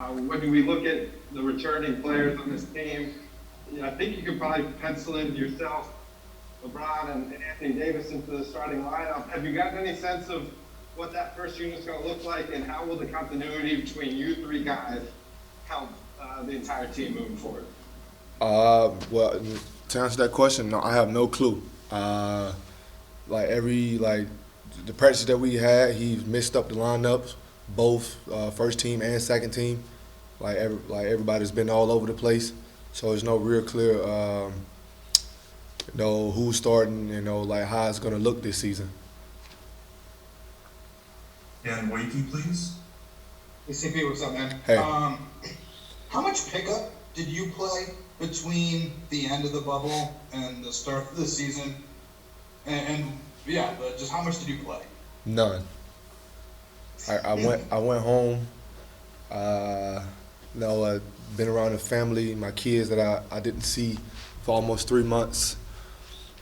When we look at the returning players on this team, I think you could probably pencil in yourself, LeBron, and Anthony Davis into the starting lineup. Have you gotten any sense of what that first unit's going to look like, and how will the continuity between you three guys help the entire team moving forward? Well, to answer that question, no, I have no clue. Like the practice that we had, he's mixed up the lineups, both first team and second team. Like everybody's been all over the place, so there's no real clear, who's starting, like how it's gonna look this season. And Wakey, please. Hey, CP, what's up, man? Hey. How much pickup did you play between the end of the bubble and the start of the season? But just how much did you play? None. I went home. Been around the family, my kids that I didn't see for almost 3 months,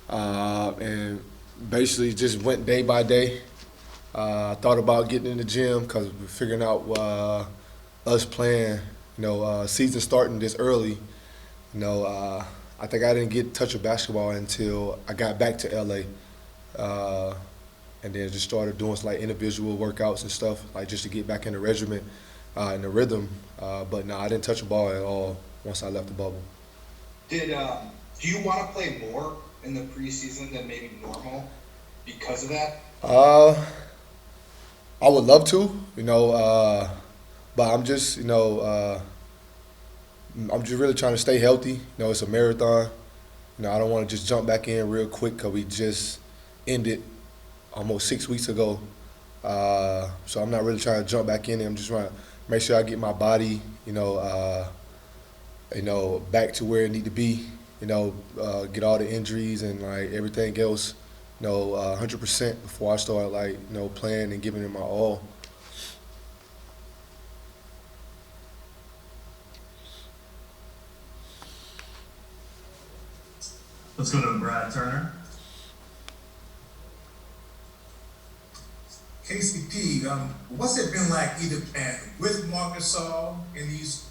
and basically just went day by day. Thought about getting in the gym because we're figuring out us playing, season starting this early. I think I didn't get touch of basketball until I got back to LA, and then just started doing some, like, individual workouts and stuff, like just to get back in the regimen, in the rhythm. But no, I didn't touch a ball at all once I left the bubble. Do you want to play more in the preseason than maybe normal because of that? I would love to, but I'm just, I'm just really trying to stay healthy. It's a marathon. I don't want to just jump back in real quick because we just ended almost 6 weeks ago. So I'm not really trying to jump back in. I'm just trying to make sure I get my body, back to where it need to be. Get all the injuries and like everything else, 100% before I start playing and giving it my all. Let's go to Brad Turner. KCP, what's it been like either playing with Marcus Gasol in these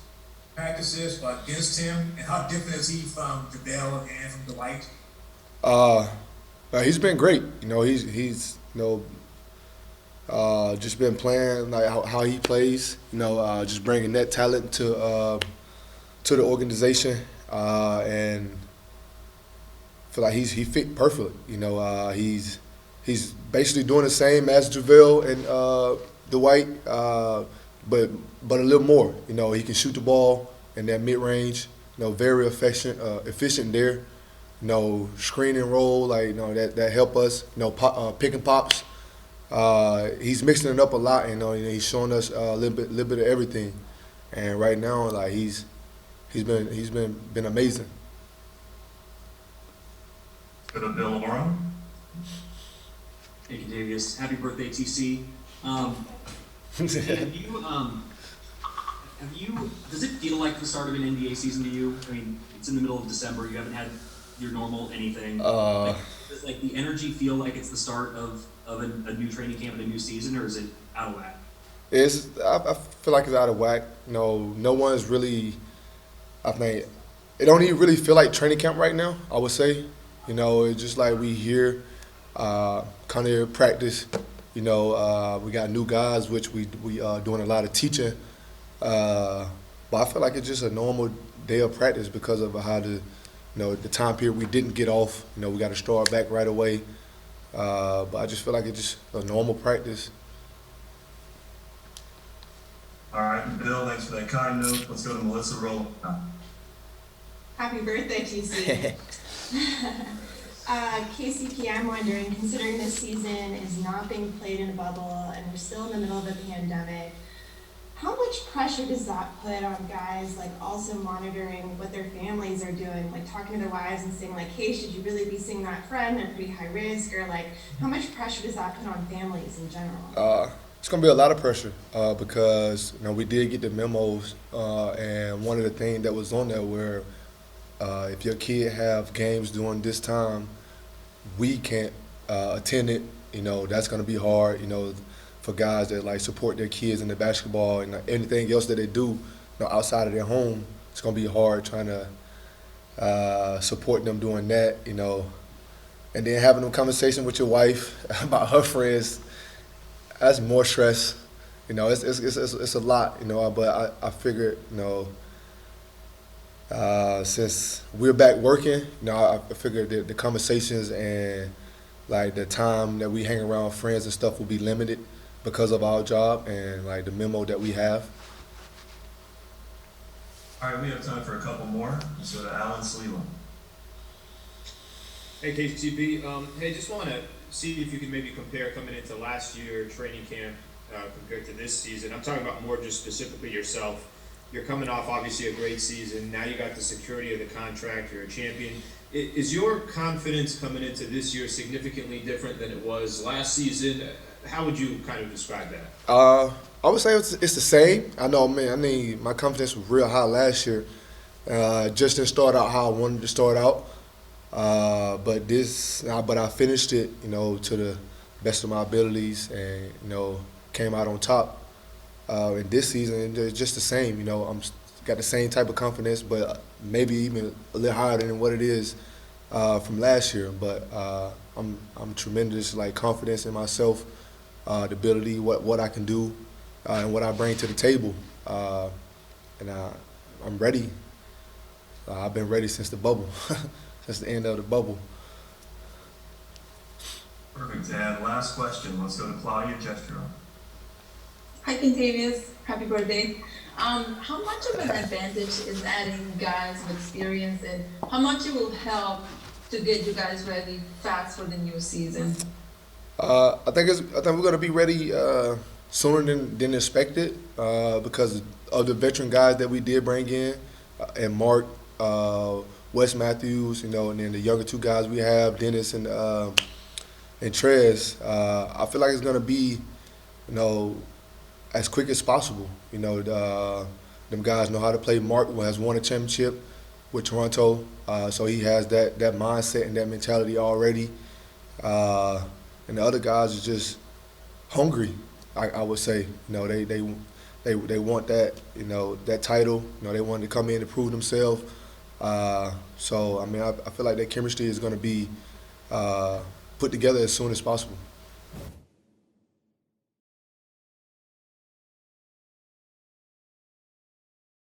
practices or against him, and how different is he from JaVale and from Dwight? He's been great. He's just been playing like how he plays. Just bringing that talent to the organization, and feel like he fit perfectly. He's basically doing the same as JaVale and Dwight, but a little more. He can shoot the ball in that mid range. Very efficient there. Screen and roll, that help us. Pick and pops. He's mixing it up a lot, and he's showing us a little bit of everything. And right now, he's been amazing. Go to Bill Laura. Hey, Kentavious, happy birthday, TC. Does it feel like the start of an NBA season to you? I mean, it's in the middle of December. You haven't had your normal anything. Does the energy feel like it's the start of a new training camp and a new season, or is it out of whack? I feel like it's out of whack. No one's really. I think it don't even really feel like training camp right now. I would say, it's just like we here, kind of practice. We got new guys, which we doing a lot of teaching. But I feel like it's just a normal day of practice because of how the time period we didn't get off. We got to start back right away. But I just feel like it's just a normal practice. All right, Bill, thanks for that kind note. Let's go to Melissa Roll. Happy birthday, TC. KCP, I'm wondering, considering this season is not being played in a bubble and we're still in the middle of a pandemic, how much pressure does that put on guys, also monitoring what their families are doing, talking to their wives and saying, hey, should you really be seeing that friend? They're pretty high risk, or how much pressure does that put on families in general? It's gonna be a lot of pressure because we did get the memos, and one of the things that was on there where if your kid have games during this time, we can't attend it. That's gonna be hard. For guys that support their kids in the basketball and anything else that they do. outside of their home, it's gonna be hard trying to support them doing that, and then having a conversation with your wife about her friends. That's more stress. It's a lot, but I figured, since we're back working, I figured that the conversations and like the time that we hang around friends and stuff will be limited because of our job and like the memo that we have. All right, we have time for a couple more. Let's go to Alan Sleeland. Hey KCB, hey, just want to see if you can maybe compare coming into last year training camp compared to this season. I'm talking about more just specifically yourself. You're coming off obviously a great season. Now you got the security of the contract. You're a champion. Is your confidence coming into this year significantly different than it was last season? How would you kind of describe that? I would say it's the same. I know, man. I mean, my confidence was real high last year. Just didn't start out how I wanted to start out. But I finished it, to the best of my abilities, and came out on top. And this season, it's just the same. I'm got the same type of confidence, but maybe even a little higher than what it is from last year. But I'm tremendous, like confidence in myself, the ability, what I can do, and what I bring to the table. And I'm ready. I've been ready since the bubble, since the end of the bubble. Perfect. And last question. Let's go to Claudia Jestro. Hi, Kentavious. Happy birthday. How much of an advantage is adding guys with experience, and how much it will help to get you guys ready fast for the new season? I think we're gonna be ready sooner than expected because of the veteran guys that we did bring in, and Mark, Wes Matthews, and then the younger two guys we have, Dennis and Trez. I feel like it's gonna be, as quick as possible. Them guys know how to play. Mark has won a championship with Toronto, so he has that mindset and that mentality already. And the other guys are just hungry. I would say, they want that, that title. They want to come in and prove themselves. So I mean, I feel like that chemistry is going to be put together as soon as possible.